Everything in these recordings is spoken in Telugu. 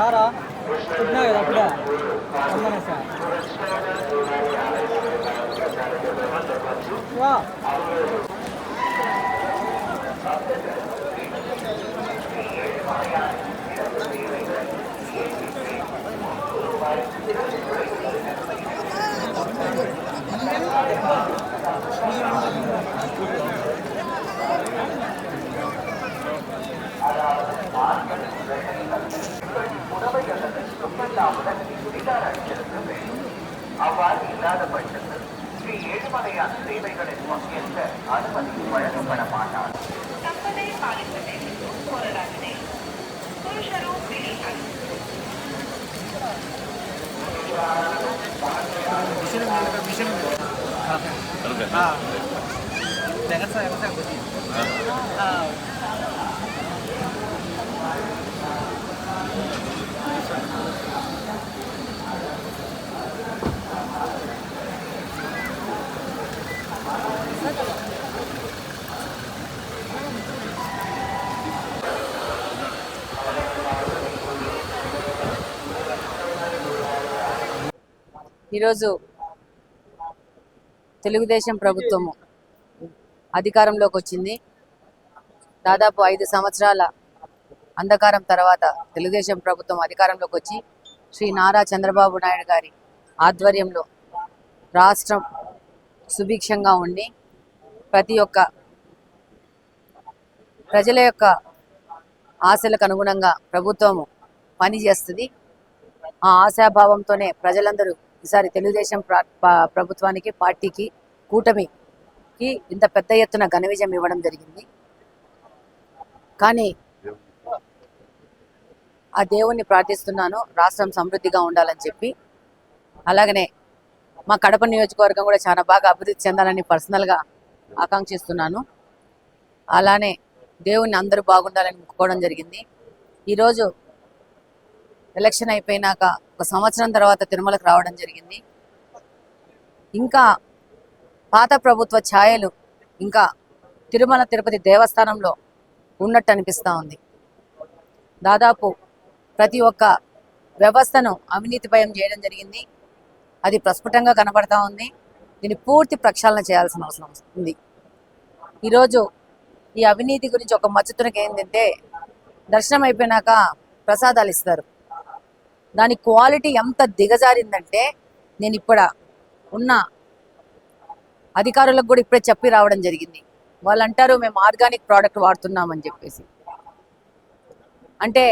రారా పుట్టినా కదా అప్పుడే రమ్మనే సార్ వా அவ்வாறு இல்லாத பட்சத்தில் ஸ்ரீ ஏழுமலையான் சேவைகளின் பங்கேற்க அனுமதி வழங்கப்பட மாட்டார். தப்பதை பாலிப்பதை போராட்டத்தை புருஷரோ பிடித்தார். ఈరోజు తెలుగుదేశం ప్రభుత్వము అధికారంలోకి వచ్చింది. దాదాపు 5 సంవత్సరాల అంధకారం తర్వాత తెలుగుదేశం ప్రభుత్వం అధికారంలోకి వచ్చి శ్రీ నారా చంద్రబాబు నాయుడు గారి ఆధ్వర్యంలో రాష్ట్రం సుభిక్షంగా ఉండి ప్రతి ఒక్క ప్రజల యొక్క ఆశలకు అనుగుణంగా ప్రభుత్వము పనిచేస్తుంది. ఆ ఆశాభావంతోనే ప్రజలందరూ ఈసారి తెలుగుదేశం ప్రభుత్వానికి, పార్టీకి, కూటమికి ఇంత పెద్ద ఎత్తున ఘన విజయం ఇవ్వడం జరిగింది. కానీ ఆ దేవుణ్ణి ప్రార్థిస్తున్నాను రాష్ట్రం సమృద్ధిగా ఉండాలని చెప్పి. అలాగనే మా కడప నియోజకవర్గం కూడా చాలా బాగా అభివృద్ధి చెందాలని పర్సనల్గా ఆకాంక్షిస్తున్నాను. అలానే దేవుణ్ణి అందరూ బాగుండాలని మొక్కుకోవడం జరిగింది. ఈరోజు ఎలక్షన్ అయిపోయినాక 1 సంవత్సరం తర్వాత తిరుమలకు రావడం జరిగింది. ఇంకా పాత ప్రభుత్వ ఛాయలు ఇంకా తిరుమల తిరుపతి దేవస్థానంలో ఉన్నట్టు అనిపిస్తూ ఉంది. దాదాపు ప్రతి ఒక్క వ్యవస్థను అవినీతిపయం చేయడం జరిగింది. అది ప్రస్ఫుటంగా కనబడతా ఉంది. దీన్ని పూర్తి ప్రక్షాళన చేయాల్సిన అవసరం ఉంది. ఈరోజు ఈ అవినీతి గురించి ఒక మచ్చుతునకి ఏంటంటే, దర్శనం అయిపోయినాక ప్రసాదాలు ఇస్తారు. దాని క్వాలిటీ ఎంత దిగజారిందంటే, నేను ఇప్పుడు ఉన్న అధికారులకు కూడా ఇప్పుడే చెప్పి రావడం జరిగింది. వాళ్ళు అంటారు మేము ఆర్గానిక్ ప్రోడక్ట్ వాడుతున్నామని చెప్పేసి. అంటే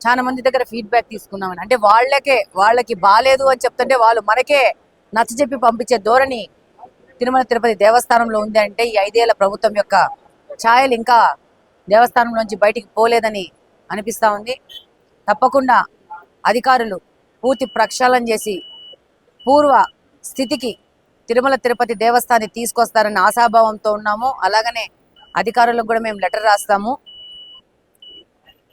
చాలా మంది దగ్గర ఫీడ్బ్యాక్ తీసుకున్నామని, అంటే వాళ్ళకి బాలేదు అని చెప్తుంటే వాళ్ళు మనకే నచ్చజెప్పి పంపించే ధోరణి తిరుమల తిరుపతి దేవస్థానంలో ఉంది. అంటే ఈ 5 ఏళ్ల ప్రభుత్వం యొక్క ఛాయలు ఇంకా దేవస్థానం నుంచి బయటికి పోలేదని అనిపిస్తూ ఉంది. తప్పకుండా అధికారులు పూర్తి ప్రక్షాళన చేసి పూర్వ స్థితికి తిరుమల తిరుపతి దేవస్థానాన్ని తీసుకొస్తారన్న ఆశాభావంతో ఉన్నాము. అలాగనే అధికారులకు కూడా మేము లెటర్ రాస్తాము.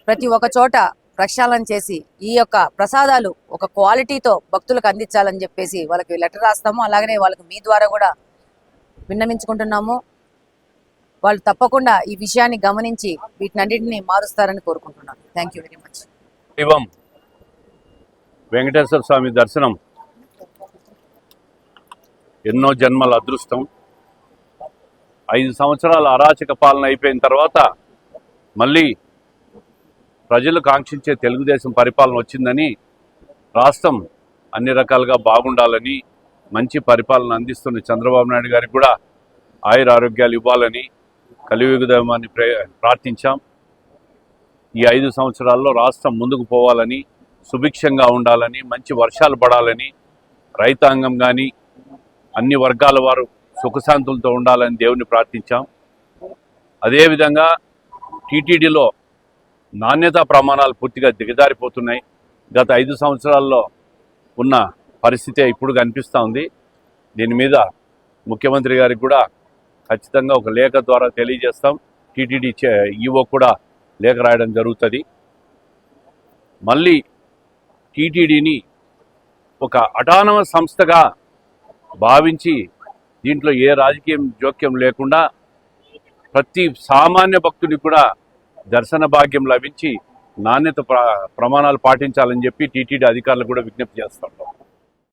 ప్రతి ఒక్క చోట ప్రక్షాళన చేసి ఈ యొక్క ప్రసాదాలు ఒక క్వాలిటీతో భక్తులకు అందించాలని చెప్పేసి వాళ్ళకి లెటర్ రాస్తాము. అలాగనే వాళ్ళకి మీ ద్వారా కూడా విన్నవించుకుంటున్నాము. వాళ్ళు తప్పకుండా ఈ విషయాన్ని గమనించి వీటినన్నింటినీ మారుస్తారని కోరుకుంటున్నాను. Thank you very much. Venkateswara Swamy దర్శనం ఎన్నో జన్మల అదృష్టం. 5 సంవత్సరాల అరాచక పాలన అయిపోయిన తర్వాత మళ్ళీ ప్రజలు కాంక్షించే తెలుగుదేశం పరిపాలన వచ్చిందని, రాష్ట్రం అన్ని రకాలుగా బాగుండాలని, మంచి పరిపాలన అందిస్తున్న చంద్రబాబు నాయుడు గారికి కూడా ఆయుర ఆరోగ్యాలు ఇవ్వాలని కలియుగదైవాన్ని ప్రార్థించాం. ఈ 5 సంవత్సరాల్లో రాష్ట్రం ముందుకు పోవాలని, సుభిక్షంగా ఉండాలని, మంచి వర్షాలు పడాలని, రైతాంగం కానీ అన్ని వర్గాల వారు సుఖశాంతులతో ఉండాలని దేవుని ప్రార్థించాం. అదేవిధంగా టీటీడీలో నాణ్యతా ప్రమాణాలు పూర్తిగా దిగజారిపోతున్నాయి. గత 5 సంవత్సరాల్లో ఉన్న పరిస్థితి ఇప్పుడు కనిపిస్తూ ఉంది. దీని మీద ముఖ్యమంత్రి గారికి కూడా ఖచ్చితంగా ఒక లేఖ ద్వారా తెలియజేస్తాం. టీటీడీ ఈవో కూడా లేఖ రాయడం జరుగుతుంది. మళ్ళీ టీటీడీని ఒక అటానమస్ సంస్థగా భావించి దీంట్లో ఏ రాజకీయ జోక్యం లేకుండా ప్రతి సామాన్య భక్తుడికి కూడా దర్శన భాగ్యం లభించి నాణ్యత ప్రమాణాలు పాటించాలని చెప్పి టీటీడీ అధికారులు కూడా విజ్ఞప్తి చేస్తుంటాం.